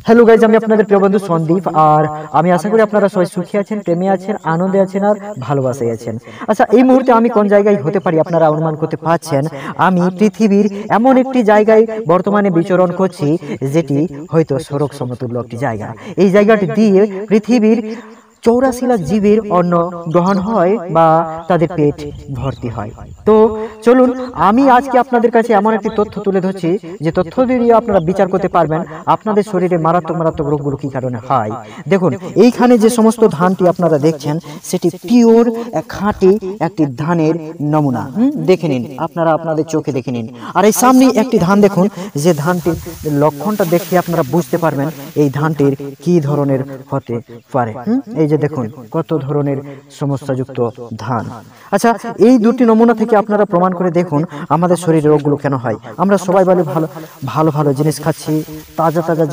Hello guys, আমি আপনাদের প্রিয় বন্ধু সন্দীপ। আর আমি আশা করি আপনারা সবাই সুখী আছেন, প্রেমে আছেন, আনন্দে আছেন আর ভালোবাসায় আছেন। আচ্ছা, এই মুহূর্তে আমি কোন জায়গায় হতে পারি আপনারা অনুমান করতে পারছেন। আমি পৃথিবীর এমন একটি জায়গায় বর্তমানে বিচরণ করছি, যেটি হয়তো সড়ক সমতুল্য একটি জায়গা। এই জায়গাটি দিয়ে পৃথিবীর 84 লাখ জীবের অন্ন গ্রহণ হয় বা তাদের পেট ভর্তি হয়। তো চলুন, আমি আজকে আপনাদের কাছে এমন একটি তথ্য তুলে ধরছি, যে তথ্য দিয়ে আপনারা বিচার করতে পারবেন আপনাদের শরীরে মারাত্মক মারাত্মক রোগগুলো কি কারণে হয়। দেখুন, এইখানে যে সমস্ত ধানটি আপনারা দেখছেন, সেটি পিওর খাঁটি একটি ধানের নমুনা। দেখে নিন, আপনারা আপনাদের চোখে দেখে নিন। আর এই সামনে একটি ধান দেখুন, যে ধানটির লক্ষণটা দেখে আপনারা বুঝতে পারবেন এই ধানটির কি ধরনের হতে পারে। এই যে দেখুন, কত ধরনের সমস্যাযুক্ত ধান। আচ্ছা, এই দুটি নমুনা থেকে আপনারা প্রমাণ করে দেখুন আমাদের শরীরে রোগগুলো কেন হয়। আমরা সবাই ভালো ভালো ভালো ভালো জিনিস খাচ্ছি, তাজা তাজা